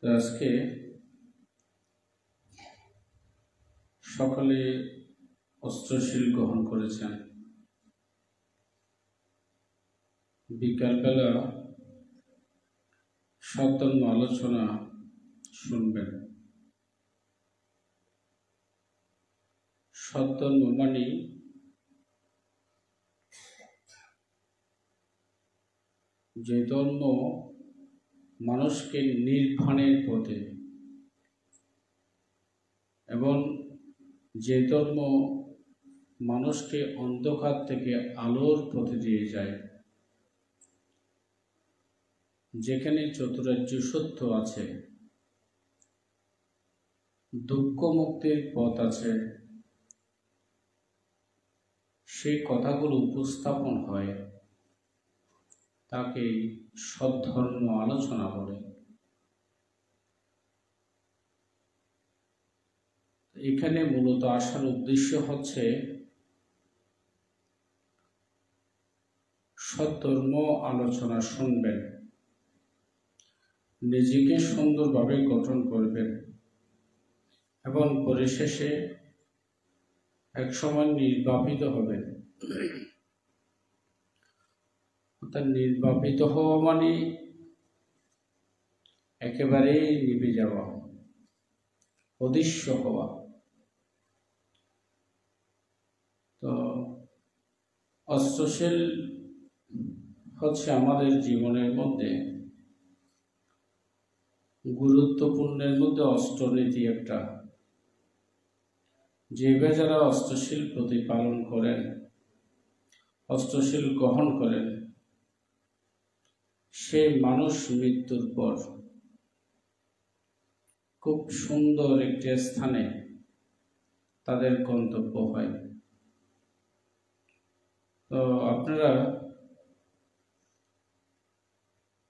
তো আজকে সকলে অস্ত্রশীল গ্রহণ করেছেন। বিকালবেলা সৎধর্ম আলোচনা শুনবেন। সৎধর্ম মানে যে ধর্ম মানুষকে নির্বাণের পথে এবং যে ধর্ম মানুষকে অন্ধকার থেকে আলোর পথে দিয়ে যায়, যেখানে চতুরার্য সত্য আছে, দুঃখ মুক্তির পথ আছে, সেই কথাগুলো উপস্থাপন হয়, তাকে সৎধর্ম আলোচনা বলে। এখানে মূলত আসার উদ্দেশ্য হচ্ছে সৎধর্ম আলোচনা শুনবেন, নিজেকে সুন্দরভাবে গঠন করবেন এবং পরিশেষে একসময় নির্বাপিত হবেন। অর্থাৎ নির্বাপিত হওয়া মানে একেবারেই নিভে যাওয়া, অদৃশ্য হওয়া। তো অস্ত্রশীল হচ্ছে আমাদের জীবনের মধ্যে গুরুত্বপূর্ণের মধ্যে অষ্টনীতি একটা। যেভাবে যারা অস্ত্রশীল প্রতিপালন করেন, অস্ত্রশীল গ্রহণ করেন, সে মানুষ মৃত্যুর পর খুব সুন্দর একটি স্থানে তাদের গন্তব্য হয়। তো আপনারা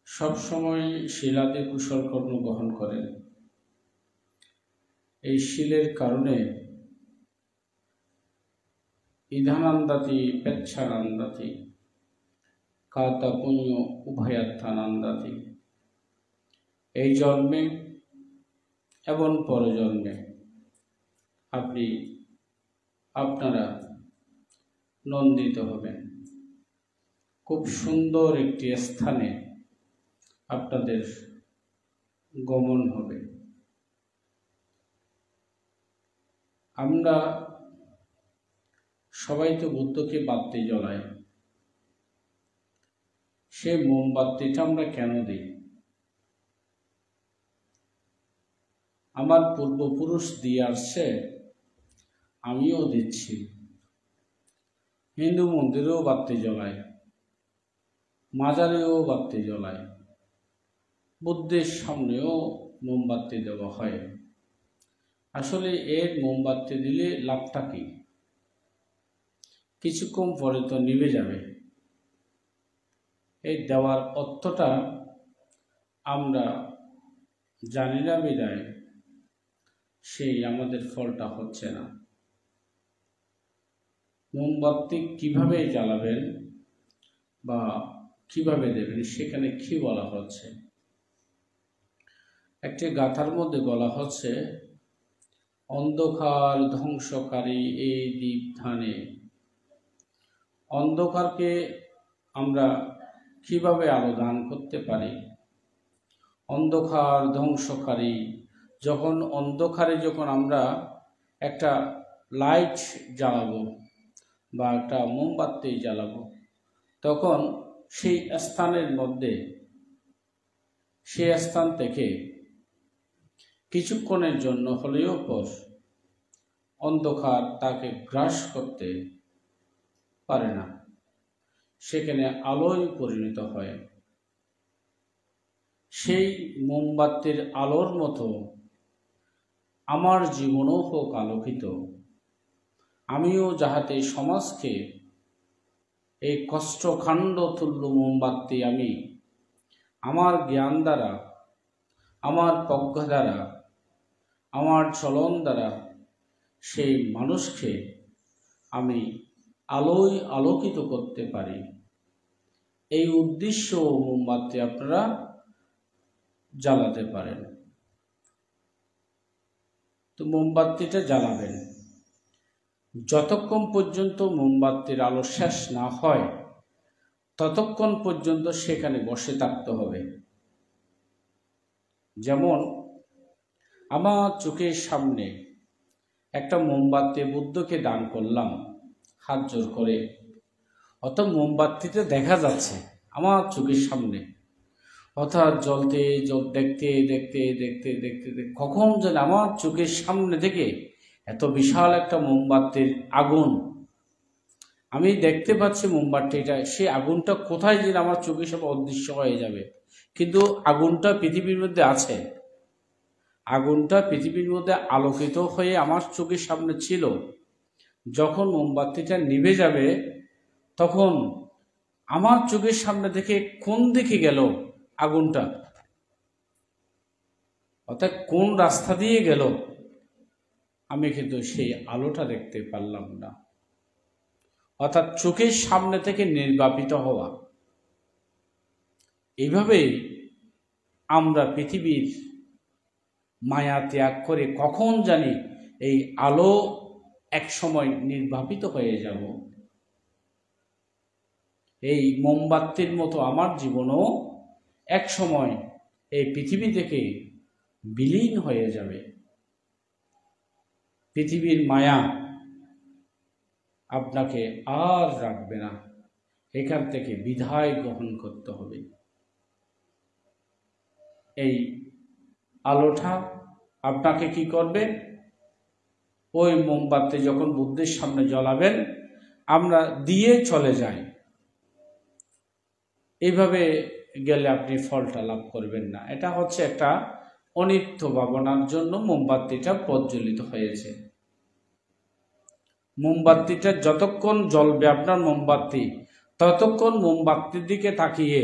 সবসময় শিলাদি কুশল কর্ম গ্রহণ করেন। এই শিলের কারণে ইধানান্দাতি পেচ্ছানান্দাতি কাতা পুণ্য উভয়াত্থানান্দাতি। এই জন্মে এবং পরজন্মে আপনারা নন্দিত হবেন। খুব সুন্দর একটি স্থানে আপনাদের গমন হবে। আমরা সবাই তো বুদ্ধকে বাতি জ্বলাই। সে মোমবাতিটা আমরা কেন দিই? আমার পূর্বপুরুষ দিয়ে আসছে, আমিও দিচ্ছি। হিন্দু মন্দিরেও বাতি জ্বলায়, মাজারেও বাতি জ্বলায়, বুদ্ধের সামনেও মোমবাতি দেওয়া হয়। আসলে এর মোমবাতি দিলে লাভটা কি? কিছুক্ষণ পরে তো নিভে যাবে। এই দেওয়ার অর্থটা আমরা জানি না বিদায় সেই আমাদের ফলটা হচ্ছে না। মোমবাতি কিভাবে জ্বালাবেন বা কিভাবে দেবেন, সেখানে কি বলা হচ্ছে? একটি গাথার মধ্যে বলা হচ্ছে, অন্ধকার ধ্বংসকারী এই দীপধানে। অন্ধকারকে আমরা কিভাবে আলো দান করতে পারি? অন্ধকার ধ্বংসকারী, যখন আমরা একটা লাইট জ্বালাবো বা একটা মোমবাতি জ্বালাবো, তখন সেই স্থান থেকে কিছুক্ষণের জন্য হলেও পর অন্ধকার তাকে গ্রাস করতে পারে না, সেখানে আলোয় পরিণত হয়। সেই মোমবাতির আলোর মতো আমার জীবনও হোক আলোকিত। আমিও যাহাতে সমাজকে এই কষ্টকাণ্ড তুল্য মোমবাতি আমি আমার জ্ঞান দ্বারা, আমার প্রজ্ঞা দ্বারা, আমার চলন দ্বারা সেই মানুষকে আমি আলোয় আলোকিত করতে পারি। এই উদ্দেশ্য মোমবাতি আপনারা জ্বালাতে পারেন। তো মোমবাতিটা জ্বালাবেন। যতক্ষণ পর্যন্ত মোমবাতির আলো শেষ না হয় ততক্ষণ পর্যন্ত সেখানে বসে থাকতে হবে। যেমন আমার চোখের সামনে একটা মোমবাতি বুদ্ধকে দান করলাম হাত জোর করে, অত মোমবাতিতে দেখা যাচ্ছে আমার চোখের সামনে, অর্থাৎ জ্বলতে দেখতে দেখতে দেখতে দেখতে দেখতে কখন যেন আমার চোখের সামনে থেকে এত বিশাল একটা মোমবাতির আগুন আমি দেখতে পাচ্ছি, মোমবাতিটা সেই আগুনটা কোথায় যেন আমার চোখের সামনে অদৃশ্য হয়ে যাবে, কিন্তু আগুনটা পৃথিবীর মধ্যে আছে, আগুনটা পৃথিবীর মধ্যে আলোকিত হয়ে আমার চোখের সামনে ছিল। যখন মোমবাতিটা নিভে যাবে তখন আমার চোখের সামনে থেকে কোন দিকে গেল আগুনটা, অর্থাৎ কোন রাস্তা দিয়ে গেল আমি কিন্তু সেই আলোটা দেখতে পারলাম না। অর্থাৎ চোখের সামনে থেকে নির্বাপিত হওয়া। এইভাবেই আমরা পৃথিবীর মায়া ত্যাগ করে কখন জানি এই আলো এক সময় নির্বাপিত হয়ে যাব। এই মোমবাতির মতো আমার জীবনও এক সময় এই পৃথিবী থেকে বিলীন হয়ে যাবে। পৃথিবীর মায়া আপনাকে আর রাখবে না, এখান থেকে বিদায় গ্রহণ করতে হবে। এই আলোটা আপনাকে কি করবে, ওই মোমবাতি যখন বুদ্ধের সামনে জ্বালাবেন আমরা দিয়ে চলে যাই, এইভাবে গেলে আপনি ফলটা লাভ করবেন না। এটা হচ্ছে একটা অনিত্য ভাবনার জন্য মোমবাতিটা প্রজ্বলিত হয়েছে। মোমবাতিটা যতক্ষণ জ্বলবে আপনার মোমবাতি, ততক্ষণ মোমবাতির দিকে তাকিয়ে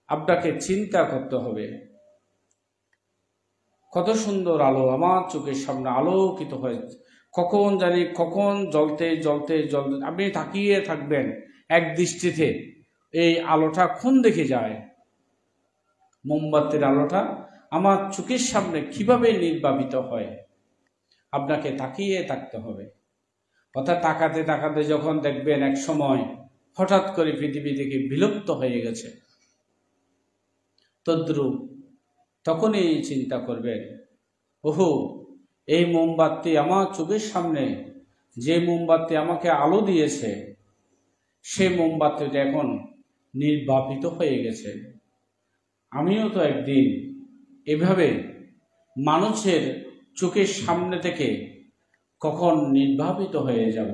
আপনাকে চিন্তা করতে হবে, কত সুন্দর আলো আমার চোখের সামনে আলোকিত হয়েছে, কখন জানি কখন জ্বলতে জ্বলতে জ্বলতে আপনি তাকিয়ে থাকবেন এক দৃষ্টিতে, এই আলোটা কোন দিকে যায়, মোমবাতির আলোটা আমার চোখের সামনে কিভাবে নির্বাপিত হয়, আপনাকে তাকিয়ে থাকতে হবে। অর্থাৎ তাকাতে তাকাতে যখন দেখবেন এক সময় হঠাৎ করে পৃথিবী থেকে বিলুপ্ত হয়ে গেছে, তদ্রূপ তখনই চিন্তা করবেন, ওহো এই মোমবাতি আমার চোখের সামনে, যে মোমবাতি আমাকে আলো দিয়েছে সেই মোমবাতিটা এখন নির্বাপিত হয়ে গেছে। আমিও তো একদিন এভাবে মানুষের চোখের সামনে থেকে কখন নির্বাপিত হয়ে যাব,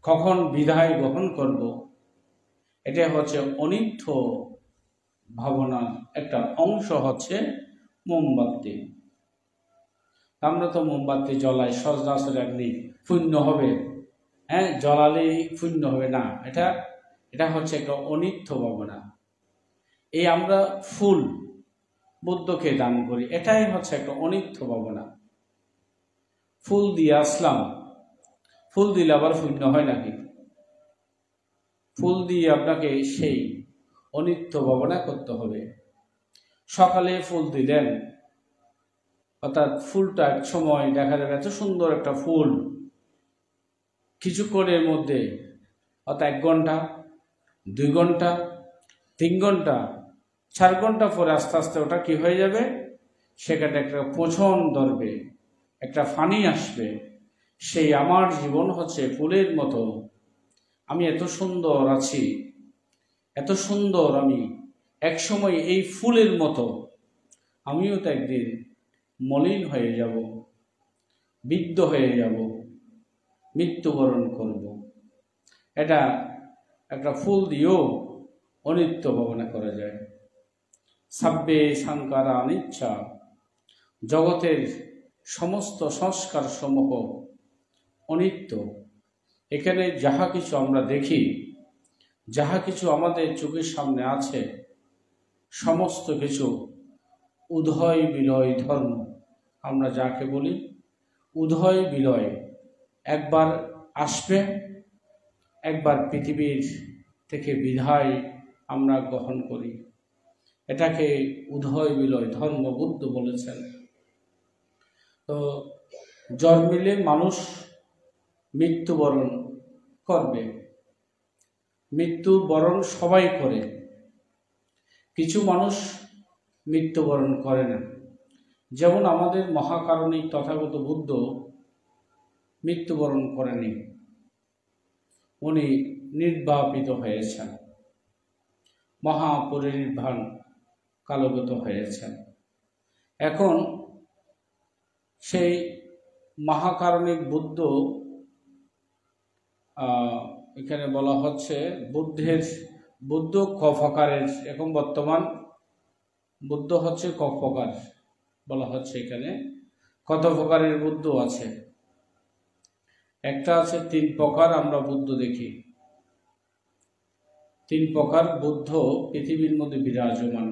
কখন বিদায় গ্রহণ করব। এটা হচ্ছে অনিত্য ভাবনার একটা অংশ হচ্ছে মোমবাতি। আমরা তো মোমবাতি জ্বলাই সচরাচর একদিন পুণ্য হবে, হ্যাঁ জ্বলালেই পুণ্য হবে না, এটা হচ্ছে একটা অনিত্য ভাবনা। এই আমরা ফুল বুদ্ধকে দান করি, এটাই হচ্ছে একটা অনিত্য ভাবনা। ফুল দিয়ে আসলাম, ফুল দিলে আবার পুণ্য হয় নাকি? ফুল দিয়ে আপনাকে সেই অনিত্য ভাবনা করতে হবে। সকালে ফুল দিলেন, অর্থাৎ ফুলটা এক সময় দেখা যাবে এত সুন্দর একটা ফুল, কিছুক্ষণের মধ্যে অর্থাৎ 1 ঘন্টা 2 ঘন্টা 3 ঘন্টা 4 ঘন্টা পরে আস্তে আস্তে ওটা কি হয়ে যাবে, সেখানে একটা পচন ধরবে, একটা ফানি আসবে। সেই আমার জীবন হচ্ছে ফুলের মতো, আমি এত সুন্দর আছি, এত সুন্দর আমি, এক সময় এই ফুলের মতো আমিও তো একদিন মলিন হয়ে যাব, বৃদ্ধ হয়ে যাব, মৃত্যুবরণ করব। এটা একটা ফুল দিয়েও অনিত্য ভাবনা করা যায়। সাব্বে সাংকারা অনিচ্ছা, জগতের সমস্ত সংস্কার সমূহ অনিত্য। এখানে যাহা কিছু আমরা দেখি, যাহা কিছু আমাদের চোখের সামনে আছে, সমস্ত কিছু উদয় বিলয় ধর্ম। আমরা যাকে বলি উদয় বিলয়, একবার আসবে, একবার পৃথিবীর থেকে বিদায় আমরা গ্রহণ করি। এটাকে উদয় বিলয় ধর্ম বুদ্ধ বলেছেন। তো জন্মিলে মানুষ মৃত্যুবরণ করবে, মৃত্যুবরণ সবাই করে, কিছু মানুষ মৃত্যুবরণ করে না। যেমন আমাদের মহাকারণিক তথাগত বুদ্ধ মৃত্যুবরণ করেনি, উনি নির্বাপিত হয়েছেন, মহাপরিনির্বাণ কালগত হয়েছেন। এখন সেই মহাকারণিক বুদ্ধ, এখানে বলা হচ্ছে বুদ্ধ ক প্রকারের, এখন বর্তমান বুদ্ধ হচ্ছে ক প্রকার বলা হচ্ছে। এখানে কত প্রকারের বুদ্ধ আছে? একটা আছে 3 প্রকার আমরা বুদ্ধ দেখি। 3 প্রকার বুদ্ধ পৃথিবীর মধ্যে বিরাজমান।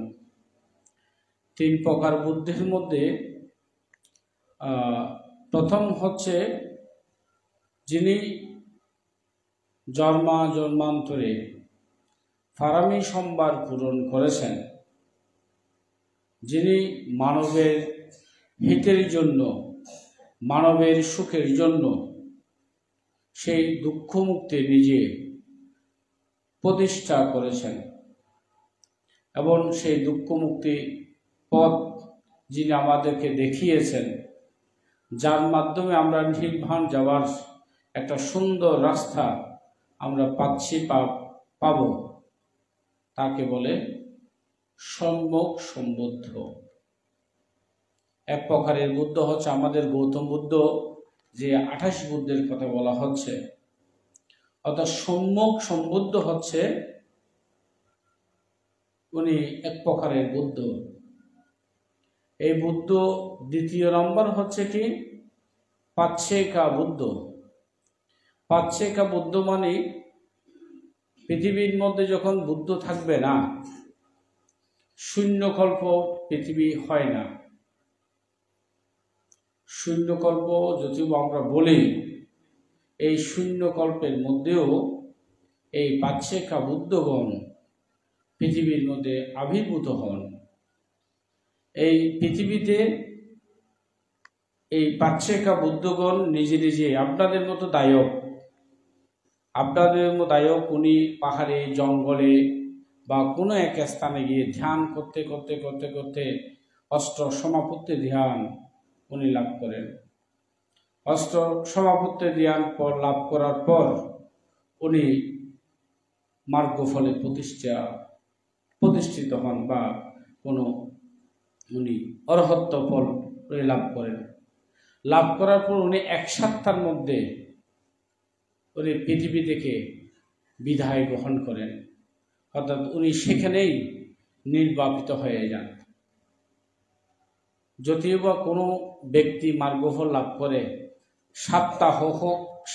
3 প্রকার বুদ্ধের মধ্যে প্রথম হচ্ছে যিনি জন্মান্তরে ফারামি সম্ভার পূরণ করেছেন, যিনি মানবের হিতের জন্য, মানবের সুখের জন্য সেই দুঃখ মুক্তি নিজে প্রতিষ্ঠা করেছেন এবং সেই দুঃখ মুক্তি পথ যিনি আমাদেরকে দেখিয়েছেন, যার মাধ্যমে আমরা নির্বাণ যাওয়ার একটা সুন্দর রাস্তা আমরা পাব, তাকে বলে সম্যক সম্বুদ্ধ। এক প্রকারের বুদ্ধ হচ্ছে আমাদের গৌতম বুদ্ধ, যে 28 বুদ্ধের কথা বলা হচ্ছে, অর্থাৎ সম্যক সম্বুদ্ধ হচ্ছে উনি এক প্রকারের বুদ্ধ। এই বুদ্ধ দ্বিতীয় নম্বর হচ্ছে কি পাচ্ছেকা বুদ্ধ। পাচ্ছেকা বুদ্ধ মানে পৃথিবীর মধ্যে যখন বুদ্ধ থাকবে না, শূন্যকল্প পৃথিবী হয় না। শূন্যকল্প যদিও আমরা বলি, এই শূন্যকল্পের মধ্যেও এই পাচ্ছেকা বুদ্ধগণ পৃথিবীর মধ্যে আবির্ভূত হন। এই পৃথিবীতে এই পাচ্ছেকা বুদ্ধগণ নিজে নিজে আপনাদের মতো দায়ক, উনি পাহাড়ে জঙ্গলে বা কোনো এক স্থানে গিয়ে ধ্যান করতে করতে করতে করতে অষ্ট সমাপত্তি ধ্যান উনি লাভ করেন। অষ্ট সমাপত্তি ধ্যান লাভ করার পর উনি মার্গফলে প্রতিষ্ঠিত হন বা উনি অরহত্ত ফল লাভ করেন। লাভ করার পর উনি 1 সপ্তাহের মধ্যে উনি পৃথিবী থেকে বিদায় গ্রহণ করেন, অর্থাৎ উনি সেখানেই নির্বাপিত হয়ে যান। যদিও বা কোনো ব্যক্তি মার্গফল লাভ করে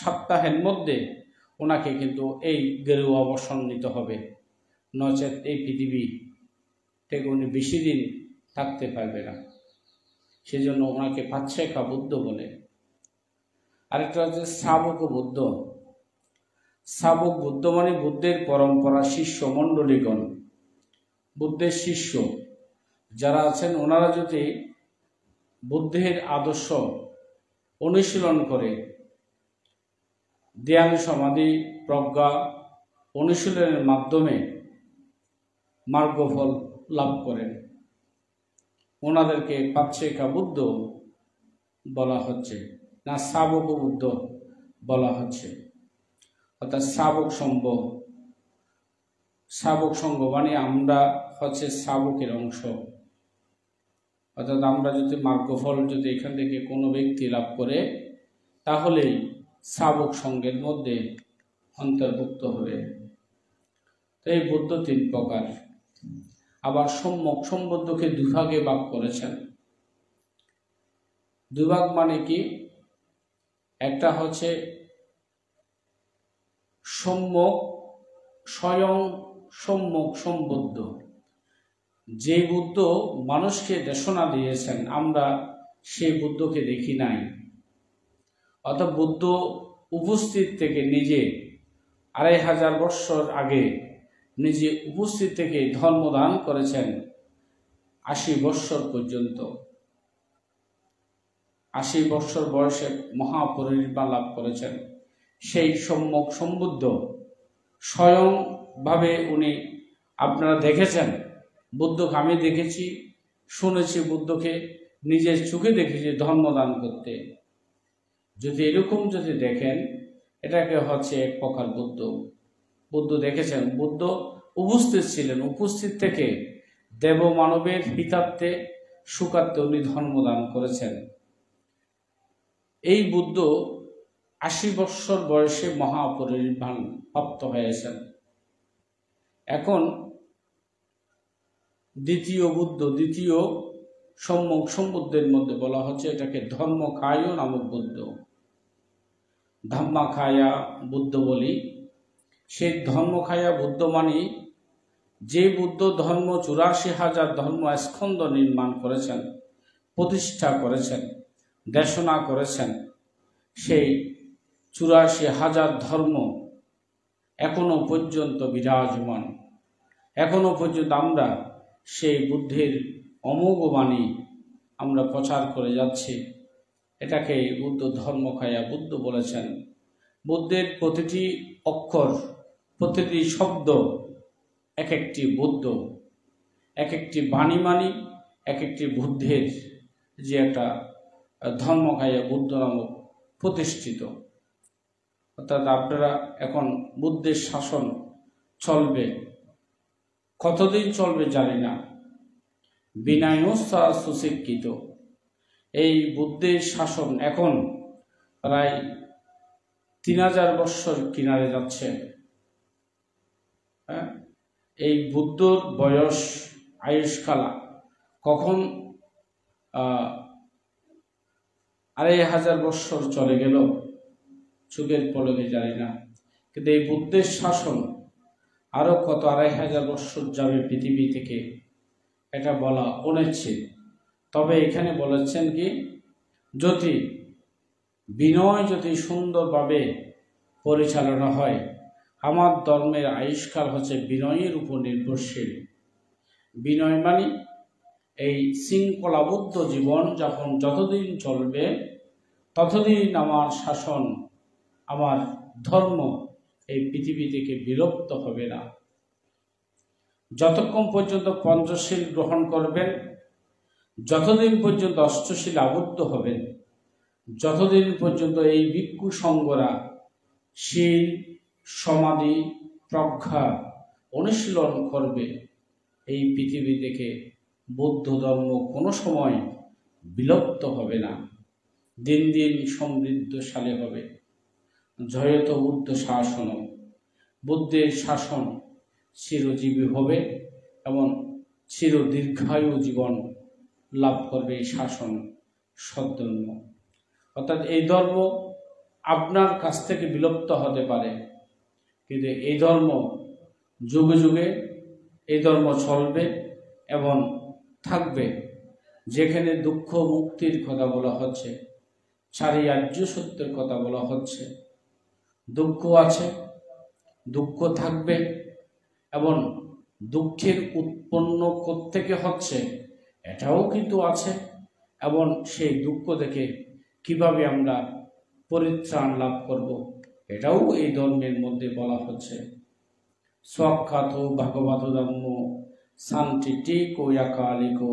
সপ্তাহের মধ্যে ওনাকে কিন্তু এই গেরুয়া অবসর নিতে হবে, নচেত এই পৃথিবী থেকে উনি বেশি দিন থাকতে পারবে না। সেজন্য ওনাকে পাচ্ছেকা বুদ্ধ বলে। আরেকটা হচ্ছে শ্রাবক বুদ্ধ। শ্রাবক বুদ্ধ মানে বুদ্ধের পরম্পরা শিষ্য মণ্ডলীগণ, বুদ্ধের শিষ্য যারা আছেন, ওনারা যদি বুদ্ধের আদর্শ অনুশীলন করে ধ্যান সমাধি প্রজ্ঞা অনুশীলনের মাধ্যমে মার্গফল লাভ করেন, ওনাদেরকে পাচ্ছেকা বুদ্ধ বলা হচ্ছে, না শ্রাবক বুদ্ধ বলা হচ্ছে। অর্থাৎ শ্রাবক সঙ্গ মানে আমরা হচ্ছে শ্রাবকের অংশ। অর্থাৎ আমরা যদি মার্গফল যদি এখান থেকে কোনো ব্যক্তি লাভ করে, তাহলেই শ্রাবক সঙ্গের মধ্যে অন্তর্ভুক্ত হবে। তো এই বুদ্ধ 3 প্রকার। আবার সম্যক সম্বুদ্ধকে 2 ভাগে ভাগ করেছেন। 2 ভাগ মানে কি? একটা হচ্ছে স্বয়ং সম্যক সম্বুদ্ধ, যে বুদ্ধ মানুষকে দেশনা দিয়েছেন, আমরা সেই বুদ্ধকে দেখি নাই। অর্থাৎ বুদ্ধ উপস্থিত থেকে নিজে 2500 বৎসর আগে নিজে উপস্থিত থেকে ধর্মদান করেছেন 80 বৎসর পর্যন্ত। 80 বৎসর বয়সে মহাপরিনির্বাণ লাভ করেছেন। সেই সম্যক সম্বুদ্ধ স্বয়ংভাবে উনি, আপনারা দেখেছেন বুদ্ধকে, আমি দেখেছি, শুনেছি, বুদ্ধকে নিজের চোখে দেখেছি ধর্মদান করতে। যদি এরকম যদি দেখেন, এটাকে হচ্ছে এক প্রকার বুদ্ধ দেখেছেন। বুদ্ধ উপস্থিত ছিলেন, উপস্থিত থেকে দেব মানবের হিতার্থে সুখার্থে উনি ধর্মদান করেছেন। এই বুদ্ধ 80 বৎসর বয়সে মহাপরিনির্বাণ প্রাপ্ত হয়েছেন। এখন দ্বিতীয় বুদ্ধ, দ্বিতীয় সম্যক সম্বুদ্ধের মধ্যে বলা হচ্ছে এটাকে ধর্মকায় নামক বুদ্ধ। ধাম্মাখায়া বুদ্ধ বলি। সেই ধর্মখায়া বুদ্ধ মানে যে বুদ্ধ ধর্ম 84,000 ধর্ম স্কন্ধ নির্মাণ করেছেন, প্রতিষ্ঠা করেছেন, দেশনা করেছেন, সেই 84,000 ধর্ম এখনো পর্যন্ত বিরাজমান। এখনো পর্যন্ত আমরা সেই বুদ্ধের অমোঘ বাণী আমরা প্রচার করে যাচ্ছি। এটাকে বুদ্ধ ধর্মখায়া বুদ্ধ বলেছেন। বুদ্ধের প্রতিটি অক্ষর, প্রতিটি শব্দ এক একটি বুদ্ধ, এক একটি বাণী মানি এক একটি বুদ্ধের যে একটা ধর্মখায়া বুদ্ধ নামক প্রতিষ্ঠিত। অর্থাৎ আপনারা এখন বুদ্ধের শাসন চলবে, কতদিন চলবে জানি না। বিনয়স্তা সুশিক্ষিত এই বুদ্ধের শাসন এখন প্রায় 3000 বৎসর কিনারে যাচ্ছে। এই বুদ্ধর বয়স, আয়ুষ্কালা কখন 2500 বৎসর চলে গেল চোখের পলকে জানি না। কিন্তু এই বুদ্ধের শাসন আরো কত 2500 বৎসর যাবে পৃথিবী থেকে, এটা বলা অনুচিত। তবে এখানে বলেছেন কি, যদি বিনয় যদি সুন্দরভাবে পরিচালনা হয়, আমার ধর্মের আয়ুষ্কাল হচ্ছে বিনয়ের উপর নির্ভরশীল। বিনয় মানে এই শৃঙ্খলাবদ্ধ জীবন যাপন যতদিন চলবে ততদিন আমার শাসন, আমার ধর্ম এই পৃথিবী থেকে বিলুপ্ত হবে না। যতক্ষণ পর্যন্ত পঞ্চশীল গ্রহণ করবেন, যতদিন পর্যন্ত অষ্টশীল আবদ্ধ হবেন, যতদিন পর্যন্ত এই ভিক্ষু সঙ্গরা শীল, সমাধি, প্রজ্ঞা অনুশীলন করবে, এই পৃথিবী থেকে বৌদ্ধ ধর্ম কোনো সময় বিলুপ্ত হবে না, দিন দিন সমৃদ্ধশালী হবে। জয়ত বুদ্ধ শাসন, বুদ্ধের শাসন চিরজীবী হবে এবং চিরদীর্ঘায়ু জীবন লাভ করবে এই শাসন সদ্ধর্ম। অর্থাৎ এই ধর্ম আপনার কাছ থেকে বিলুপ্ত হতে পারে, কিন্তু এই ধর্ম যুগে যুগে এই ধর্ম চলবে এবং থাকবে। যেখানে দুঃখ মুক্তির কথা বলা হচ্ছে, চারি আর্য সত্যের কথা বলা হচ্ছে, দুঃখ আছে, দুঃখ থাকবে এবং দুঃখের উৎপন্ন কোত্থেকে হচ্ছে এটাও কিন্তু আছে, এবং সেই দুঃখ থেকে কিভাবে আমরা পরিত্রাণ লাভ করব এটাও এই ধর্মের মধ্যে বলা হচ্ছে। স্বাক্ষাত ভগবত ধর্ম শান্তি টিকো ইয়াকালিকো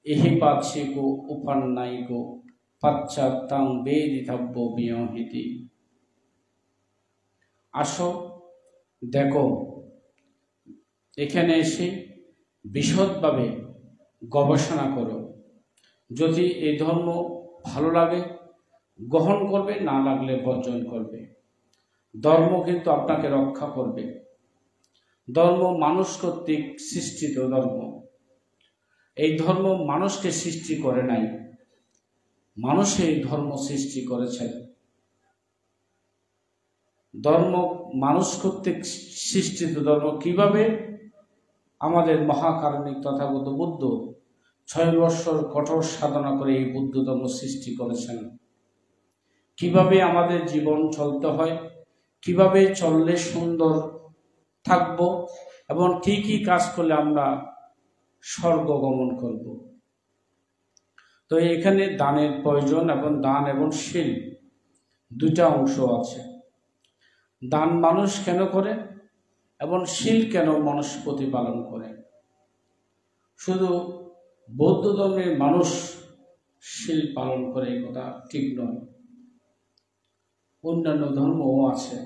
এহিপাচ্ছিকো উপান্নায়িকো পাশ্চাত্যাং বেদিতব্য বিয়হিতি। আসো দেখো, এখানে এসে বিশদভাবে গবেষণা করো। যদি এই ধর্ম ভালো লাগে গ্রহণ করবে, না লাগলে বর্জন করবে। ধর্ম কিন্তু আপনাকে রক্ষা করবে। ধর্ম মানুষ কর্তৃক সৃষ্টিত ধর্ম। এই ধর্ম মানুষকে সৃষ্টি করে নাই, মানুষ এই ধর্ম সৃষ্টি করেছেন। ধর্ম মানুষ কর্তৃক সৃষ্টিত ধর্ম কিভাবে? আমাদের মহাকারণিক তথাগত বুদ্ধ 6 বৎসর কঠোর সাধনা করে এই বুদ্ধ ধর্ম সৃষ্টি করেছেন। কিভাবে আমাদের জীবন চলতে হয়, কিভাবে চললে সুন্দর থাকব এবং কি কি কাজ করলে আমরা স্বর্গ গমন করব। তো এখানে দানের প্রয়োজন, এবং দান এবং শীল দুইটা অংশ আছে। দান মানুষ কেন করে এবং শীল কেন মানুষ প্রতিপালন করে? শুধু বৌদ্ধ ধর্মের মানুষ শীল পালন করে এই কথা ঠিক নয়, অন্যান্য ধর্মও আছে।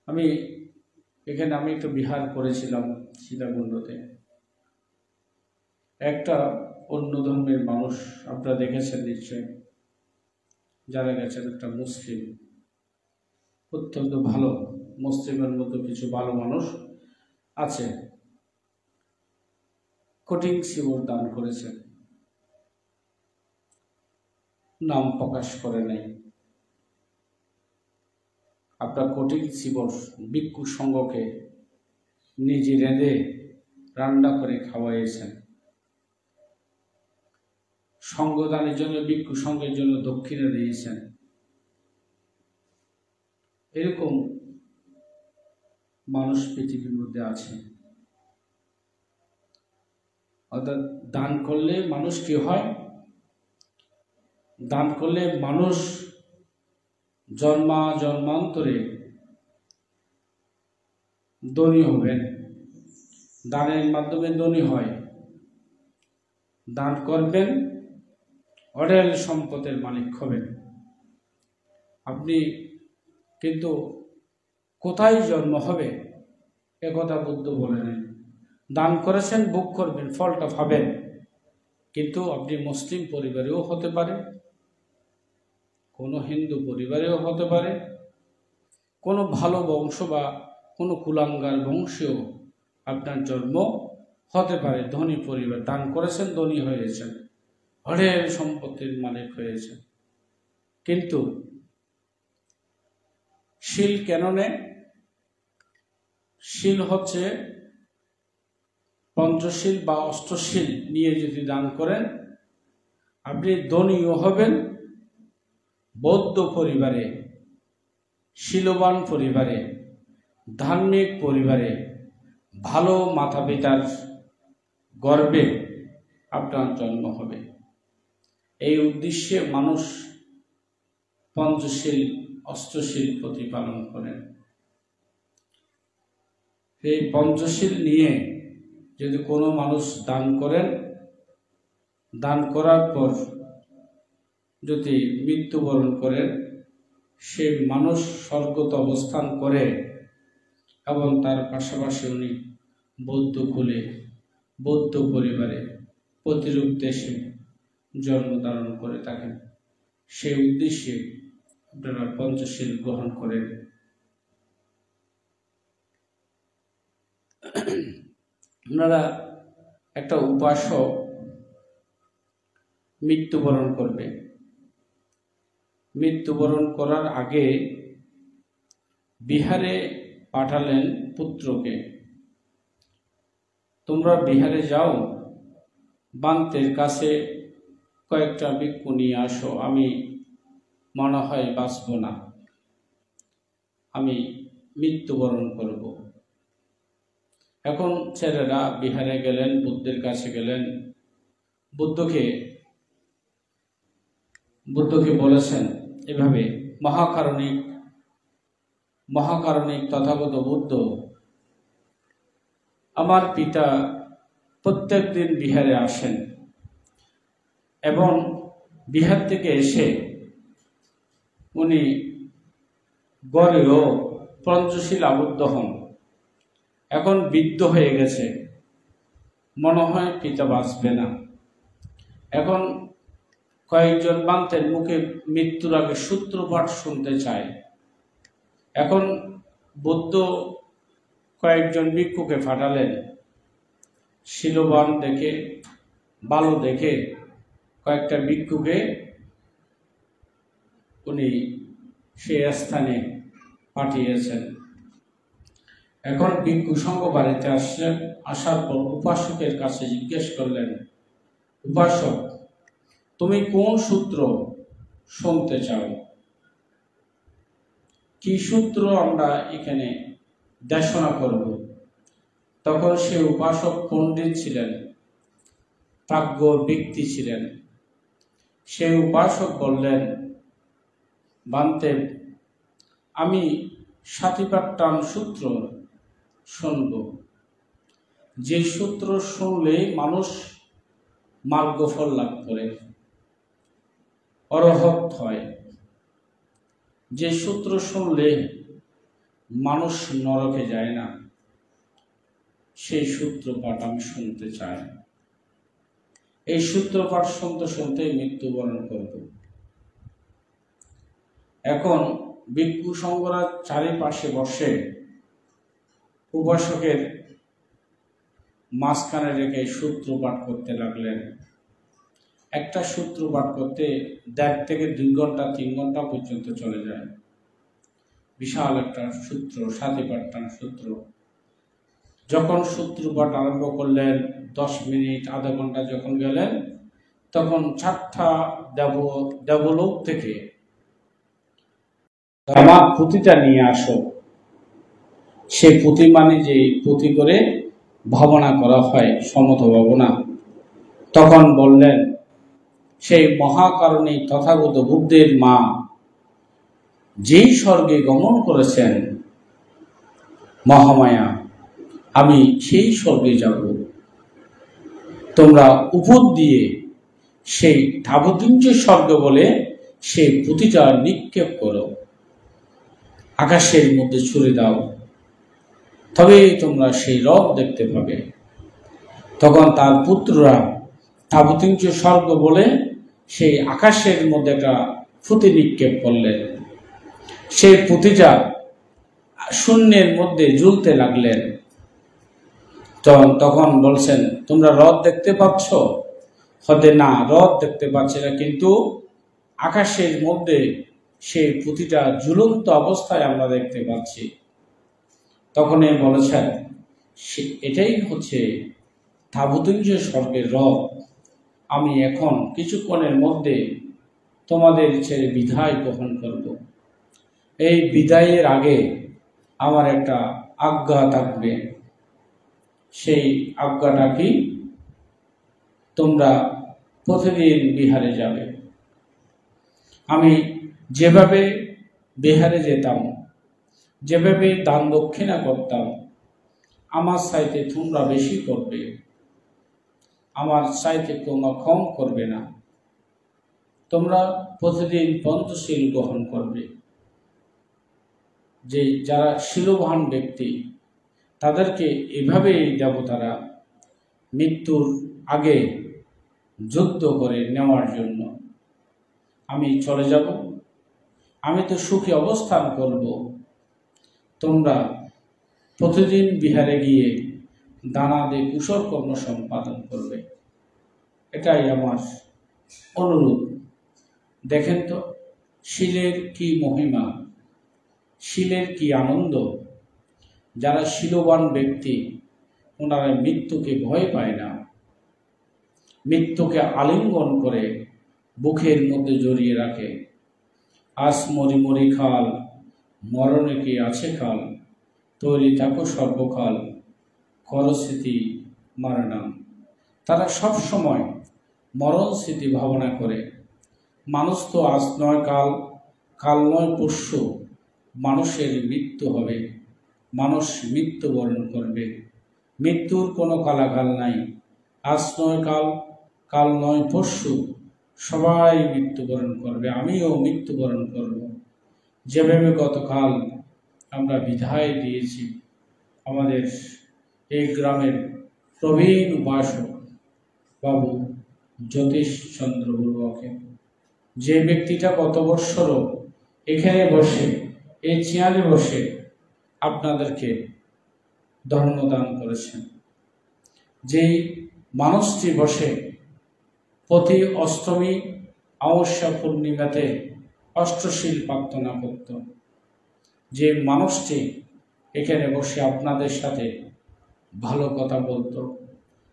আমি একটু বিহার করেছিলাম সীতাকুণ্ডতে। একটা অন্য ধর্মের মানুষ, আপনারা দেখেছেন নিশ্চয়, যারা গেছেন, একটা মুসলিম, অত্যন্ত ভালো, মুসলিমের মতো কিছু ভালো মানুষ আছে, কোটিং শিবর দান করেছেন, নাম প্রকাশ করে নাই। আপনার কোটিং শিবর ভিক্ষু সংঘকে নিজে রেঁধে রান্না করে খাওয়াইয়েছেন। সঙ্গদানের জন্য, ভিক্ষু সংঘের জন্য দক্ষিণা দিয়েছেন। এরকম মানুষ পৃথিবীর মধ্যে আছে। অর্থাৎ দান করলে মানুষ কি হয়? দান করলে মানুষ জন্মান্তরে ধনী হবেন, দানের মাধ্যমে ধনী হয়। দান করবেন, অঢেল সম্পদের মালিক হবেন। আপনি কিন্তু কোথায় জন্ম হবে একথা বুদ্ধ বলে নেন। দান করেছেন, ভোগ করবেন, ফলটা পাবেন। কিন্তু আপনি মুসলিম পরিবারেও হতে পারে, কোনো হিন্দু পরিবারেও হতে পারে, কোনো ভালো বংশ বা কোনো কুলাঙ্গার বংশেও আপনার জন্ম হতে পারে। ধনী পরিবার, দান করেছেন, ধনী হয়েছেন, অঢেল সম্পত্তির মালিক হয়েছেন। কিন্তু শীল কেন নেয়? শীল হচ্ছে পঞ্চশীল বা অষ্টশীল নিয়ে যদি দান করেন, আপনি ধনীও হবেন, বৌদ্ধ পরিবারে, শীলবান পরিবারে, ধার্মিক পরিবারে, ভালো মাতা পিতার গর্বে আপনার জন্ম হবে। এই উদ্দেশ্যে মানুষ পঞ্চশীল, অষ্টশীল প্রতিপালন করেন। এই পঞ্চশীল নিয়ে যদি কোনো মানুষ দান করেন, দান করার পর যদি মৃত্যুবরণ করেন, সে মানুষ স্বর্গত অবস্থান করে এবং তার পাশাপাশি উনি বৌদ্ধ কুলে, বৌদ্ধ পরিবারে, প্রতিরূপ দেশে জন্মধারণ করে থাকেন। সেই উদ্দেশ্যে আপনারা পঞ্চশীল গ্রহণ করেন। আপনারা একটা উপাসক মৃত্যুবরণ করবে, মৃত্যুবরণ করার আগে বিহারে পাঠালেন পুত্রকে, তোমরা বিহারে যাও, বান্তের কাছে কয়েকটা ভিক্ষু নিয়ে আসো, আমি মনে হয় বাঁচব না, আমি মৃত্যুবরণ করব। এখন ছেলেরা বিহারে গেলেন, বুদ্ধের কাছে গেলেন, বুদ্ধকে বলেছেন এভাবে, মহাকারণিক তথাগত বুদ্ধ, আমার পিতা প্রত্যেক দিন বিহারে আসেন এবং বিহার থেকে এসে উনি গড়েও পঞ্চশীল আবদ্ধ হন। এখন বৃদ্ধ হয়ে গেছে, মনে হয় পিতা বাঁচবে না। এখন কয়েকজন বান্তের মুখে মৃত্যুর আগে সূত্রপাঠ শুনতে চায়। এখন বুদ্ধ কয়েকজন ভিক্ষুকে পাঠালেন, শিলবান দেখে, ভালো দেখে কয়েকটা ভিক্ষুকে উনি সেই স্থানে পাঠিয়েছেন। এখন ভিক্ষু সংঘ বাড়িতে আসলেন, আসার পর উপাসকের কাছে জিজ্ঞেস করলেন, উপাসক, তুমি কোন সূত্র শুনতে চাও? কি সূত্র আমরা এখানে দেশনা করব? তখন সে উপাসক পণ্ডিত ছিলেন, প্রাজ্ঞ ব্যক্তি ছিলেন। সেই উপাসক বললেন, বান্তেব, আমি সাতিপাট্টান সূত্র শুনব। যে সূত্র শুনলে মানুষ মার্গফল লাভ করে, অরহত হয়, যে সূত্র শুনলে মানুষ নরকে যায় না, সেই সূত্রপাঠ আমি শুনতে চাই। এই সূত্রপাঠ শুনতে শুনতে মৃত্যুবরণ করব। এখন ভিক্ষু সংঘরা চারিপাশে বসে উপাসকের মাঝখানে রেখে সূত্রপাঠ করতে লাগলেন। একটা সূত্রপাঠ করতে 1.5 থেকে 2 ঘন্টা 3 ঘন্টা পর্যন্ত চলে যায়। বিশাল একটা সূত্র, সাতিপাট্টান সূত্র। যখন সূত্রপাঠ আরম্ভ করলেন, 10 মিনিট আধা ঘন্টা যখন গেলেন, তখন 4টা দেবলোক থেকে আমার পুঁতিটা নিয়ে আসো। সেই পুঁতি মানে যে পুঁতি করে ভাবনা করা হয়, সমত ভাবনা। তখন বললেন, সেই মহাকারণী তথাগত বুদ্ধের মা যেই স্বর্গে গমন করেছেন মহামায়া, আমি সেই স্বর্গে যাব। তোমরা উপর দিয়ে সেই ধাবতিঞ্জ স্বর্গ বলে সেই পুঁতিটা নিক্ষেপ করো, আকাশের মধ্যে ছুড়ে দাও, তবেই তোমরা সেই রথ দেখতে পাবে। তখন তার পুত্ররা ধাবতিঞ্জ স্বর্গ বলে সেই আকাশের মধ্যে একটা পুঁতি নিক্ষেপ করলেন। সেই পুঁতিটা শূন্যের মধ্যে ঝুলতে লাগলেন। তখন বলছেন, তোমরা রথ দেখতে পাচ্ছ? হতে না, রথ দেখতে পাচ্ছি না, কিন্তু আকাশের মধ্যে সেই পুঁতিটা ঝুলন্ত অবস্থায় আমরা দেখতে পাচ্ছি। তখন বলেছেন, এটাই হচ্ছে ধাবতিঞ্জ স্বর্গের রথ। আমি এখন কিছুক্ষণের মধ্যে তোমাদের ছেড়ে বিদায় গ্রহণ করব। এই বিদায়ের আগে আমার একটা আজ্ঞা থাকবে। সেই আজ্ঞাটা কি? তোমরা প্রতিদিন বিহারে যাবে। আমি যেভাবে বিহারে যেতাম, যেভাবে দান দক্ষিণা করতাম, আমার চাইতে তোমরা বেশি করবে, আমার চাইতে তোমরা কম করবে না। তোমরা প্রতিদিন পঞ্চশীল গ্রহণ করবে। যে যারা শিলবান ব্যক্তি, তাদেরকে এভাবেই দেবতারা মৃত্যুর আগে যুদ্ধ করে নেওয়ার জন্য। আমি চলে যাব, আমি তো সুখী অবস্থান করব। তোমরা প্রতিদিন বিহারে গিয়ে দানা দিয়ে কুশল কর্ম সম্পাদন করবে, এটাই আমার অনুরোধ। দেখেন তো শিলের কি মহিমা, শিলের কি আনন্দ। যারা শিলবান ব্যক্তি, ওনারা মৃত্যুকে ভয় পায় না, মৃত্যুকে আলিঙ্গন করে বুকের মধ্যে জড়িয়ে রাখে। আজ মরি মরি খাল, মরণে কি আছে কাল, তৈরি থাকো সর্বকাল, করস্মৃতি মারণাম। তারা সব সময় মরণ স্মৃতি ভাবনা করে। মানুষ তো আজ নয় কাল, কাল নয় পরশু মানুষের মৃত্যু হবে, মানুষ মৃত্যুবরণ করবে। মৃত্যুর কোনো কালাকাল নাই। আজ নয় কাল, কাল নয় পরশু সবাই মৃত্যুবরণ করবে, আমিও মৃত্যুবরণ করব। যেভাবে গতকাল আমরা বিদায় দিয়েছি আমাদের এই গ্রামের প্রবীণ উপাসক বাবু জ্যোতিষ চন্দ্র বড়ুয়াকে, যে ব্যক্তিটা গত বৎসরও এখানে বসে, এই চেয়ারে বসে আপনাদেরকে ধর্মদান করেছেন, যেই মানুষটি বসে প্রতি অষ্টমী অমাবস্যা পূর্ণিমাতে অষ্টশীল প্রার্থনা করত, যে মানুষটি এখানে বসে আপনাদের সাথে ভালো কথা বলতো,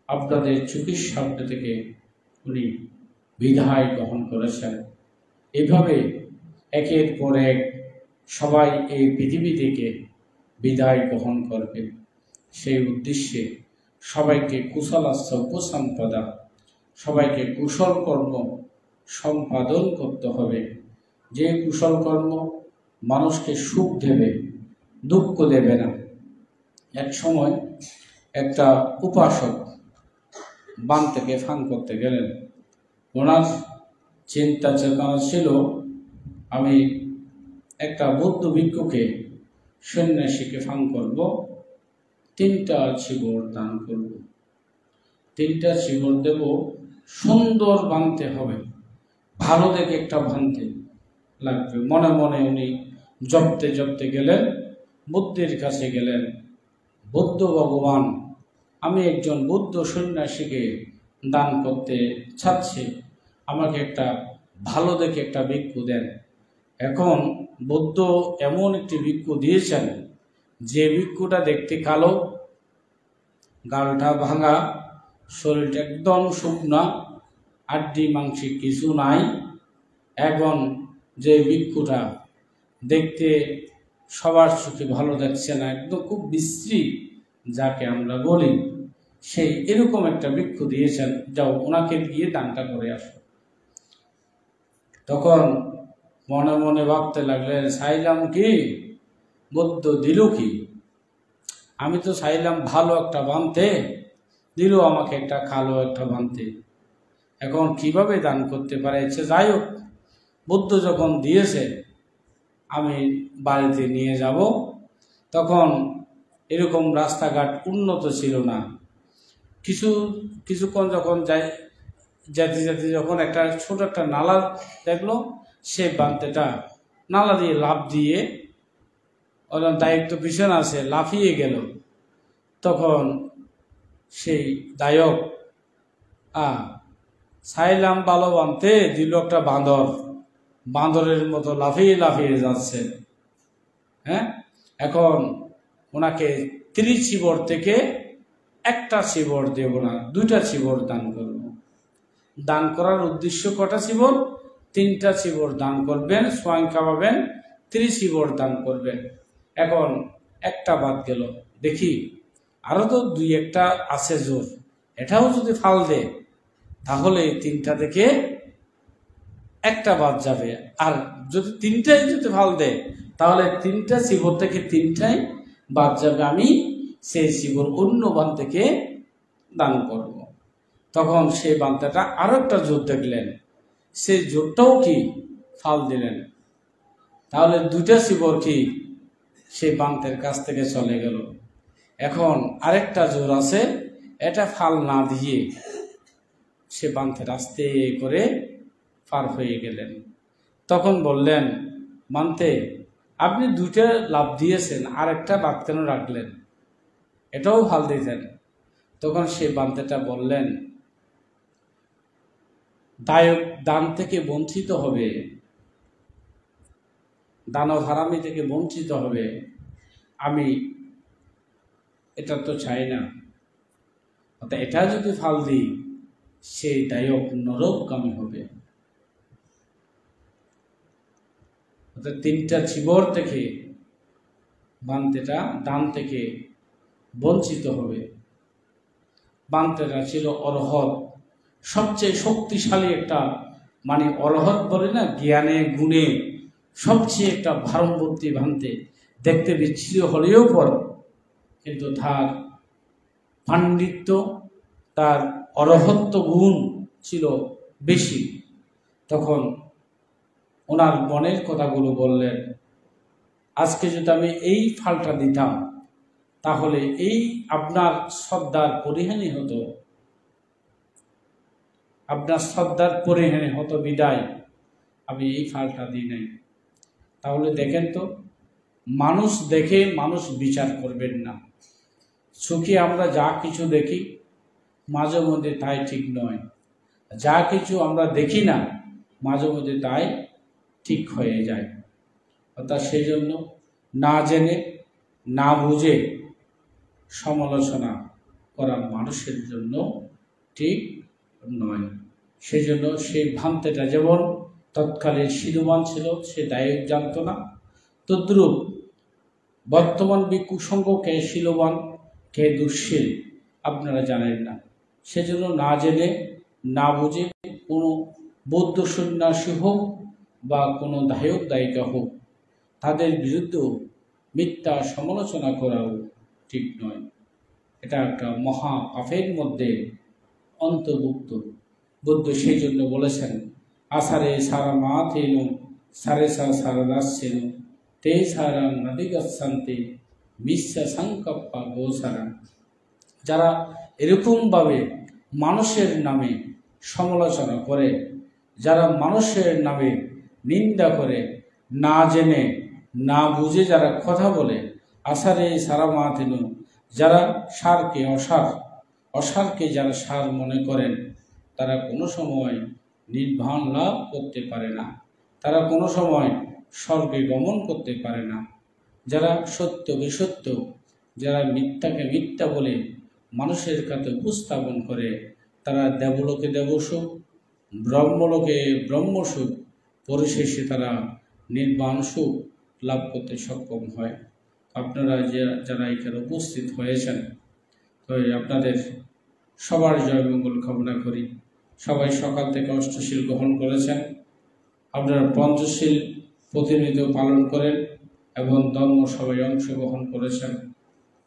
আপনাদের চুকির সামনে থেকে উনি বিদায় গ্রহণ করেছেন। এভাবে একের পর এক সবাই এই পৃথিবী থেকে বিদায় গ্রহণ করবে। সেই উদ্দেশ্যে সবাইকে কুশলাস্য উপসম্পদা সবাইকে কুশল কর্ম সম্পাদন করতে হবে। যে কুশল কর্ম মানুষকে সুখ দেবে, দুঃখ দেবে না। এক সময় একটা উপাসক বান থেকে ফান করতে গেলেন। ওনার চিন্তা চেতনা ছিল, আমি একটা বৌদ্ধ ভিক্ষুকে সন্ন্যাসীকে ফান করব, 3টা চিবর দান করব, 3টা চিবর দেব, সুন্দর বানতে হবে, ভালো দেখে একটা বানতে লাগবে। মনে মনে উনি জপতে জপতে গেলেন, বুদ্ধের কাছে গেলেন। বুদ্ধ ভগবান, আমি একজন বৌদ্ধ সন্ন্যাসীকে দান করতে চাচ্ছি, আমাকে একটা ভালো দেখে একটা ভিক্ষু দেন। এখন বুদ্ধ এমন একটি ভিক্ষু দিয়েছেন, যে ভিক্ষুটা দেখতে কালো, গালটা ভাঙা, শরীরটা একদম শুকনা, আড্ডি মাংসিক কিছু নাই। এখন যে ভিক্ষুটা দেখতে সবার চোখে ভালো দেখছে না, একদম খুব বিশ্রী যাকে আমরা বলি, সেই এরকম একটা ভিক্ষু দিয়েছেন, যাও ওনাকে গিয়ে দানটা করে আসো। তখন মনে মনে ভাবতে লাগলেন, চাইলাম কি, বুদ্ধ দিল কি? আমি তো চাইলাম ভালো একটা বানতে, দিল আমাকে একটা কালো একটা বানতে। এখন কিভাবে দান করতে পারে? যাই হোক, বুদ্ধ যখন দিয়েছে আমি বাড়িতে নিয়ে যাব। তখন এরকম রাস্তাঘাট উন্নত ছিল না। কিছুক্ষণ যখন যেতে যেতে যখন একটা ছোট একটা নালা দেখলো, সে বান্তেটা নালা দিয়ে লাফ দিয়ে, ওনার দায়িত্ব পিছনে আছে, লাফিয়ে গেল। তখন সেই দায়ক চাইলাম ভালো বানতে, দিল একটা বাঁদর, বাঁদরের মতো লাফিয়ে লাফিয়ে যাচ্ছে। হ্যাঁ, এখন ওনাকে 30 চিবর থেকে একটা চিবর দেব না, 2টা চিবর দান করব। দান করার উদ্দেশ্য কটা চিবর? 3টা চিবর দান করবেন, স্বয়ং খাওয়াবেন, 30 চিবর দান করবেন। এখন একটা বাদ গেল, দেখি আরো তো 2-1টা আছে জোর, এটাও যদি ফাল দেয় তাহলে 3টা থেকে একটা বাদ যাবে। আর যদি 3টাই যদি ফাল দেয় তাহলে 3টা চিবর থেকে 3টাই বাদ যাবে, আমি সেই চিবর অন্য বান থেকে দান করব। তখন সেই বান্তাটা আরো একটা জোর দেখলেন, সেই জোরটাও কি ফাল দিলেন। তাহলে 2টা চিবর কি সেই বান্তের কাছ থেকে চলে গেল। এখন আরেকটা জোর আছে, এটা ফাল না দিয়ে সে বান্তের আস্তে করে পার হয়ে গেলেন। তখন বললেন, মানতে আপনি 2টা লাভ দিয়েছেন, আর একটা বাদ কেন রাখলেন? এটাও ফাল দিতেন। তখন সে বান্তেটা বললেন, দায়ক দান থেকে বঞ্চিত হবে, দানব হারামি থেকে বঞ্চিত হবে, আমি এটা তো চাই না। অর্থাৎ এটা যদি ফাল দিই, সেই দায়ক নরকগামী হবে। অর্থাৎ 3টা চিবর থেকে বান্তেটা দান থেকে বঞ্চিত হবে। বান্তেটা ছিল অরহৎ, সবচেয়ে শক্তিশালী একটা, মানে অরহৎ বলে না, জ্ঞানে গুণে সবচেয়ে একটা ভারমবর্তী ভান্তে, দেখতে বিচ্ছিন্ন হলেও পর কিন্তু তার পাণ্ডিত্য, তার অরহত্ব গুণ ছিল বেশি। তখন ওনার মনের কথাগুলো বললেন, আজকে যদি আমি এই ফালটা দিতাম তাহলে এই আপনার শ্রদ্ধার পরিহানি হতো, আপনার শ্রদ্ধার পরিহানি হতো, বিদায় আমি এই ফালটা দিই নাই। তাহলে দেখেন তো, মানুষ দেখে মানুষ বিচার করবেন না। চোখে আমরা যা কিছু দেখি মাঝে মধ্যে তাই ঠিক নয়, যা কিছু আমরা দেখি না মাঝে মধ্যে তাই ঠিক হয়ে যায়। অর্থাৎ সেই জন্য না জেনে না বুঝে সমালোচনা করা মানুষের জন্য ঠিক নয়। সেই জন্য সেই ভ্রান্তিটা যেমন তৎকালীন শিরোমান ছিল, সে দায়ক জানত না, তদ্রূপ বর্তমান কুসঙ্গ কে শিলবান কে দুঃশীল আপনারা জানেন না। সেজন্য না জেনে না বুঝে কোনো বৌদ্ধ সন্ন্যাসী হোক বা কোনো দায়ক দায়িকা হোক, তাদের বিরুদ্ধেও মিথ্যা সমালোচনা করাও ঠিক নয়। এটা একটা মহা পাপের মধ্যে অন্তর্ভুক্ত। বুদ্ধ সেই জন্য বলেছেন, আসারে সারা মা থেন সারে সারা দাসেন তে সারা নদী গচ্ছান্তে মিথ্যা সংকপ্পা গোসারা। যারা এরকমভাবে মানুষের নামে সমালোচনা করে, যারা মানুষের নামে নিন্দা করে, না জেনে না বুঝে যারা কথা বলে, আসারে সারা মা থেন, যারা সারকে অসার, অসারকে যারা সার মনে করেন, তারা কোনো সময় নির্বাণ লাভ করতে পারে না, তারা কোনো সময় স্বর্গে গমন করতে পারে না। যারা সত্যকে সত্য, যারা মিথ্যাকে মিথ্যা বলে মানুষের কাছে উপস্থাপন করে, তারা দেবলোকে দেবসুখ, ব্রহ্মলোকে ব্রহ্মসুখ, পরিশেষে তারা নির্বাণ সুখ লাভ করতে সক্ষম হয়। আপনারা যারা এখানে উপস্থিত হয়েছেন, তো আপনাদের সবার জয়মঙ্গল কামনা করি। সবাই সকাল থেকে অষ্টশীল গ্রহণ করেছেন, আপনারা পঞ্চশীল প্রতিনিয়ত পালন করেন এবং ধর্ম সবাই অংশগ্রহণ করেছেন।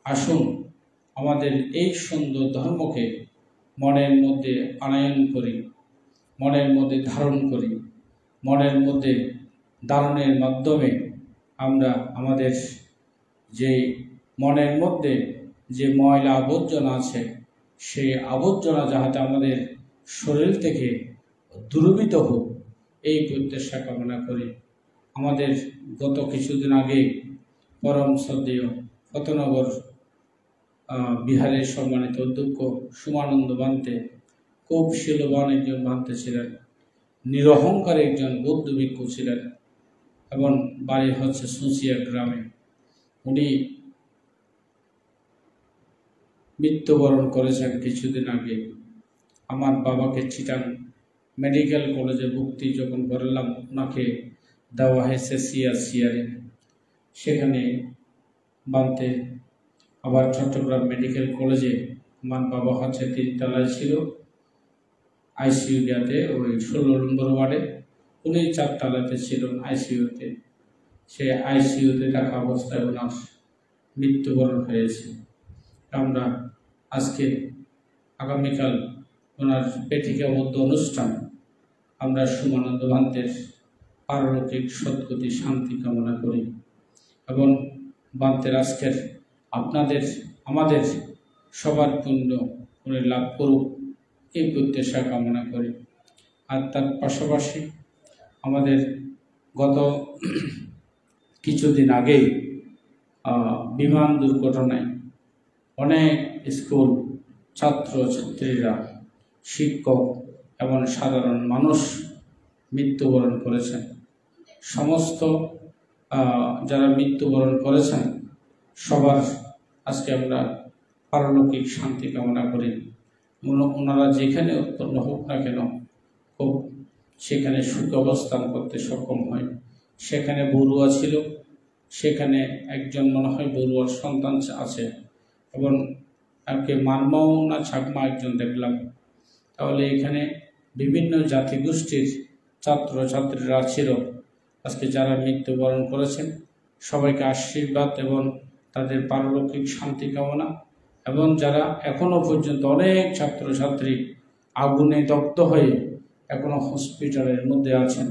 আসুন আমাদের এই সুন্দর ধর্মকে মনের মধ্যে আনয়ন করি, মনের মধ্যে ধারণ করি, মনের মধ্যে ধারণের মাধ্যমে আমরা আমাদের যে মনের মধ্যে যে ময়লা আবর্জনা আছে, সেই আবর্জনা যাহাতে আমাদের শরীর থেকে দূরীভূত হোক, এই প্রত্যাশা কামনা করি। আমাদের গত কিছুদিন আগে পরম শ্রদ্ধেয় ফতেনগর বিহারের সম্মানিত অধ্যক্ষ সুমানন্দ বান্তে খুব শীলবান একজন বান্তে ছিলেন, নিরহংকার একজন বৌদ্ধ ভিক্ষু ছিলেন এবং বাড়ি হচ্ছে সুচিয়া গ্রামে। উনি মৃত্যুবরণ করেছেন কিছুদিন আগে। আমার বাবাকে চিটাং মেডিকেল কলেজে ভর্তি যখন করলাম, ওনাকে দেওয়া হয়েছে সিআরে, সেখানে বানতে। আবার চট্টগ্রাম মেডিকেল কলেজে আমার বাবা হচ্ছে 3 তলায় ছিল আইসিইউতে, ওই 16 নম্বর ওয়ার্ডে, উনি 4 তলাতে ছিলেন আইসিইউতে। সে আইসিইউতে থাকা অবস্থায় ওনার মৃত্যুবরণ হয়েছে। আমরা আজকে আগামীকাল ওনার পেটিকাবদ্ধ অনুষ্ঠান আমরা সুমানন্দ বান্তের পারলৌকিক সদ্গতি শান্তি কামনা করি এবং বান্তের আজকের আপনাদের আমাদের সবার পুণ্য উনি লাভ করুক, এই প্রত্যাশা কামনা করি। আর তার পাশাপাশি আমাদের গত কিছুদিন আগেই বিমান দুর্ঘটনায় অনেক স্কুল ছাত্রছাত্রীরা, শিক্ষক এবং সাধারণ মানুষ মৃত্যুবরণ করেছেন। সমস্ত যারা মৃত্যুবরণ করেছেন সবার আজকে আমরা পারলৌকিক শান্তি কামনা করি। ওনারা যেখানে উৎপন্ন হোক না কেন, খুব সেখানে সুখ অবস্থান করতে সক্ষম হয়। সেখানে বড়ুয়া ছিল, সেখানে একজন মনে হয় বড়ুয়ার সন্তান আছে এবং আজকে মারমাও না ছাকমা একজন দেখলাম। তাহলে এখানে বিভিন্ন জাতিগোষ্ঠীর ছাত্রছাত্রীরা ছিল। আজকে যারা মৃত্যুবরণ করেছেন সবাইকে আশীর্বাদ এবং তাদের পারলৌকিক শান্তি কামনা, এবং যারা এখনও পর্যন্ত অনেক ছাত্রছাত্রী আগুনে দগ্ধ হয়ে এখনও হসপিটালের মধ্যে আছেন,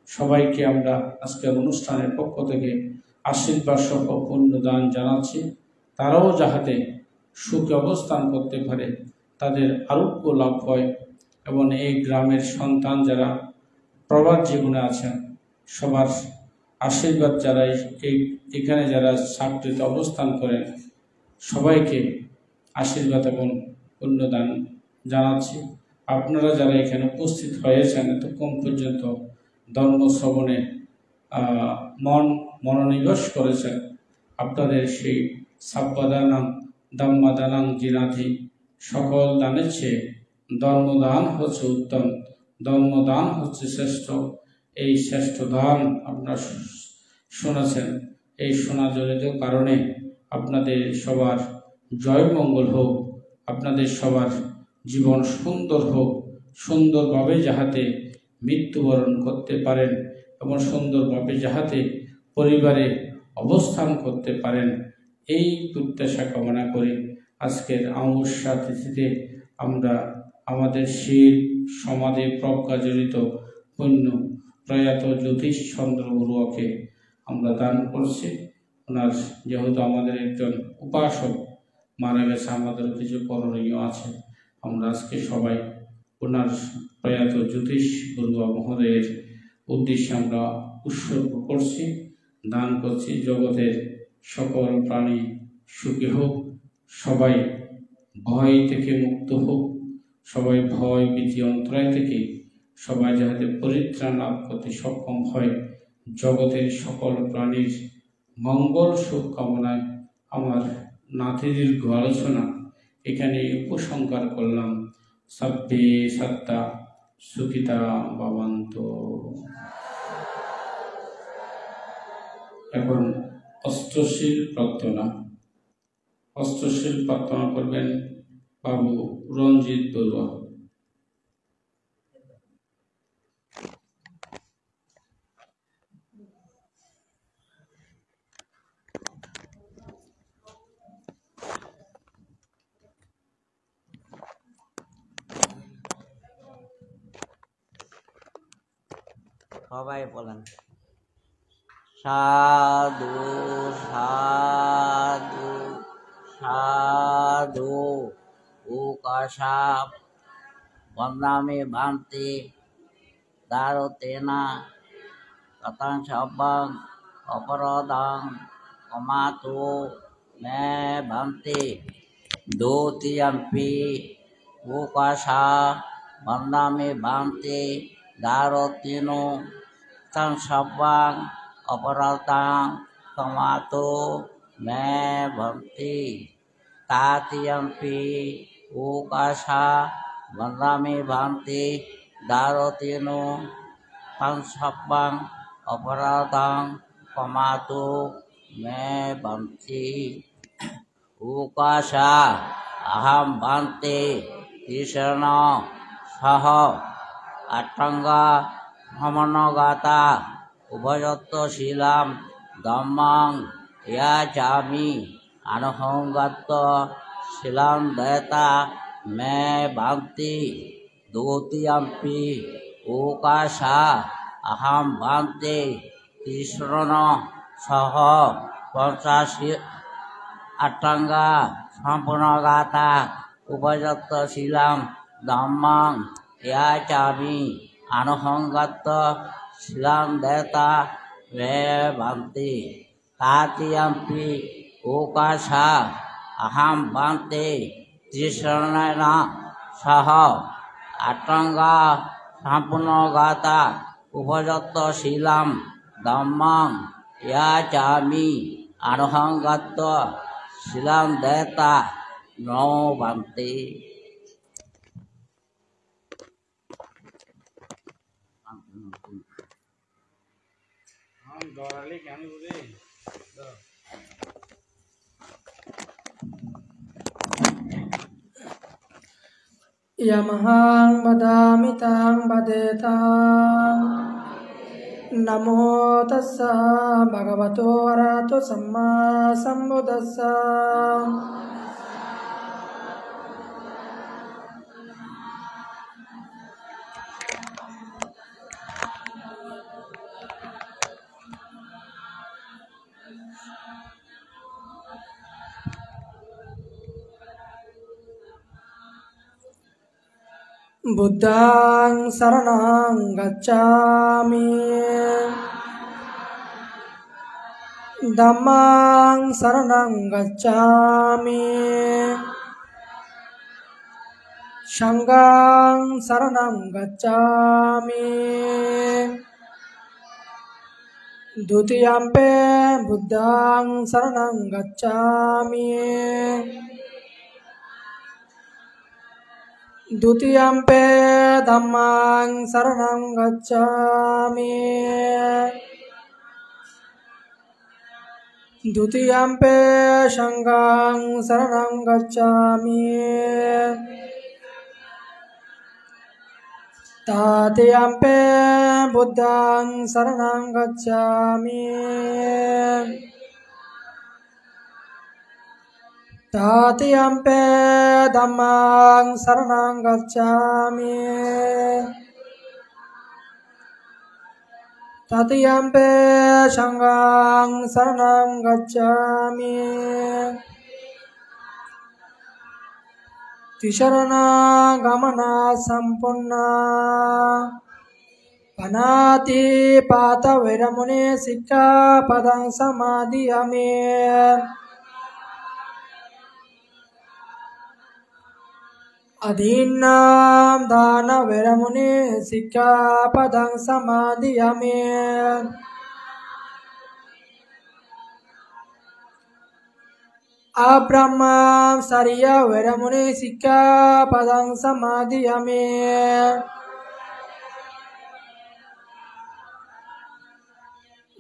সবাইকে আমরা আজকের অনুষ্ঠানের পক্ষ থেকে আশীর্বাদ সহ পুণ্যদান জানাচ্ছি। তারাও যাহাতে সুখে অবস্থান করতে পারে, তাদের আরোগ্য লাভ হয় এবং এই গ্রামের সন্তান যারা প্রবাদ জীবনে আছেন সবার আশীর্বাদ, যারা এখানে যারা চাকরিতে অবস্থান করেন সবাইকে আশীর্বাদ এবং পুণ্যদান জানাচ্ছি। আপনারা যারা এখানে উপস্থিত হয়েছেন এতক্ষণ পর্যন্ত ধর্ম শ্রবণে মনোনিবেশ করেছেন, আপনাদের সেই সাব্বাদানাং দাম্মাদানাং জিনাধি, সকল দানের চেয়ে ধর্মদান হচ্ছে উত্তম, ধর্মদান হচ্ছে শ্রেষ্ঠ। এই শ্রেষ্ঠ দান আপনারা শুনেছেন, এই শোনাজনিত কারণে আপনাদের সবার জয় মঙ্গল হোক, আপনাদের সবার জীবন সুন্দর হোক, সুন্দরভাবে যাহাতে মৃত্যুবরণ করতে পারেন এবং সুন্দরভাবে যাহাতে পরিবারে অবস্থান করতে পারেন, এই প্রত্যাশা কামনা করে আজকের অমাবস্যা তিথিতে আমরা আমাদের শির সমাধি প্রজ্ঞাজড়িত পুণ্য প্রয়াত জ্যোতিষ চন্দ্র বড়ুয়াকে আমরা দান করছি। ওনার যেহেতু আমাদের একজন উপাসক মারা গেছে, আমাদের কিছু করণীয় আছে, আমরা আজকে সবাই ওনার প্রয়াত জ্যোতিষ বড়ুয়া মহোদয়ের উদ্দেশ্যে আমরা উৎসর্গ করছি, দান করছি। জগতের সকল প্রাণী সুখী হোক, সবাই ভয় থেকে মুক্ত হোক, সবাই ভয় ভীতি অন্তরায় থেকে সবাই যাহাতে পরিত্রাণ লাভ করতে সক্ষম হয়, জগতের সকল প্রাণীর মঙ্গল সুখ কামনায় আমার নাতি দীর্ঘ আলোচনা এখানে উপসংহার করলাম। সাব্বে সত্তা সুখিতা ভবন্ত। এখন অষ্টশীল প্রার্থনা করবেন বাবু রঞ্জিত বড়ুয়া। সবাই বলেন সাধু সাধু সাধু উকাশা বন্দামে ভান্তি দারতেনা কতং সব্বং অপরাধং কমাতু মে ভান্তি দ্বিতীয়ম্পি উকাশা বন্দামে ভান্তি দারতেনো তং সব্বং অপরাধং কমাতু মে ভান্তি তৃতীয়ম্পি উকাশা বন্দামে ভান্তি দারতেনো তং সব্বং অপরাধং কমাতু মে ভান্তি উকাশা অহম ভান্তি কৃষ্ণ সহ আট্টাঙ্গা সমনগাতা উভয়ত্ব শিলাম ধম্মং ইয়াচামি আনহঙ্গত্ব শিলাম দয়তা মে ভান্তি দ্বিতীয়ম্পি উকাশা অহম ভান্তি কৃষ্ণ সহ পঞ্চাশি আট্টাঙ্গা সম্পূর্ণগাতা উপযত্ত শিলাম ধম্মং ইয়াচামি আনহঙ্গত্ব শিলাম দেতা মে ভান্তি তৃতীয়ম্পি উকাশা অহম ভান্তি কৃষ্ণেন সহ আট্টাঙ্গা সম্পূর্ণগাতা উপযত্ত শিলাম ধম্মং ইয়াচামি আনহঙ্গত্ব শিলাম দেতা নো ভান্তি। यमहं वदामि तं वदेतां नमो तस्सा भगवतो अरहतो सम्मा सम्बुद्धस्सा बुद्धं शरणं गच्छामि धम्मं शरणं गच्छामि संघं शरणं गच्छामि द्वितीयम्पि बुद्धं शरणं गच्छामि द्वितीयम्पि धम्मं शरणं गच्छामि द्वितीयम्पि संघं शरणं गच्छामि Tatiyampe Buddhang Saranang Gacchami. Tatiyampe Dhammang Saranang Gacchami. Tatiyampe Sanghang Saranang Gacchami. Tisarana Gamana Sampurna Panati Pata Veramuni Sikha Padang Samadhiyami. Adhinam Dana Veramuni Sikha Padang Samadhiyami. Abrahma Sariya Veramuni Sikha Padang Samadhiyami.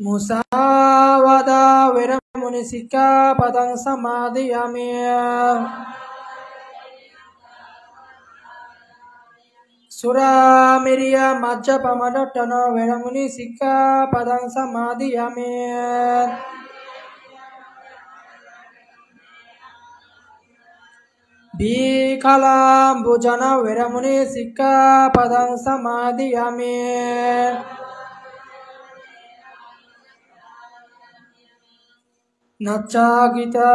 Musavada Veramuni Sikha Padang Samadhiyami. Sura Miriya Majjapamadatana Veramuni Sikha Padang Samadhiyami. Bikalam Bhujana Veramuni Sikha Padang Samadhiyami. Nacha Gita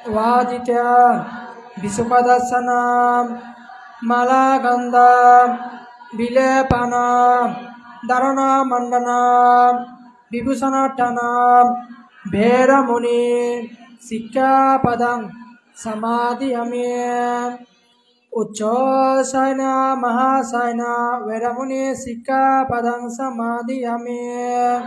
Vaditya Visukadasana Malaganda Vilepana Dharana Mandana Vibhusanatana Veramuni Sikha Padang Samadhiyami. Uchosayana Mahasayana Veramuni Sikha Padang Samadhiyami.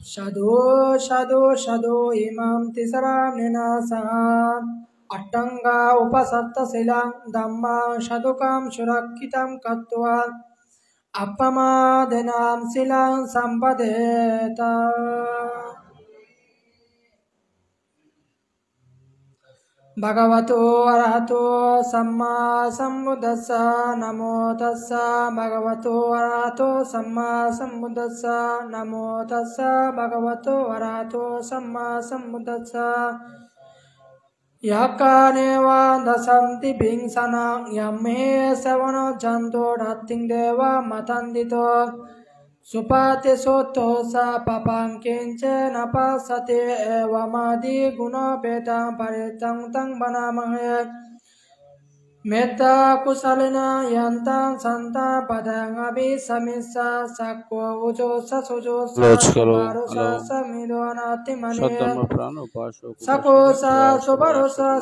Shadu Shadu Shadu Imam Tisaram Ninasa Attanga Upasatta Silang Dhamma Shadukam Shurakitam Katva Appama Denam Silang Sampadeta. Bhagavato Arahato Samma Sambuddhassa Namo Tassa Bhagavato Arahato Samma Sambuddhassa Namo Tassa Bhagavato Arahato Samma Sambuddhassa Yakaneva Dasanti Bhingsana Yamme Savano Janto Ratting Deva Matandito Supate Soto Sa Papam Kinche Napasate Evamadi Guna Petang Paritang Tang Banamahe Metta Kusalena Yantang Santa Padang Abhi Samisa Sakwa Ujo Sasujo Sabarosa Samidwanati Mane Sakosa Sobarosa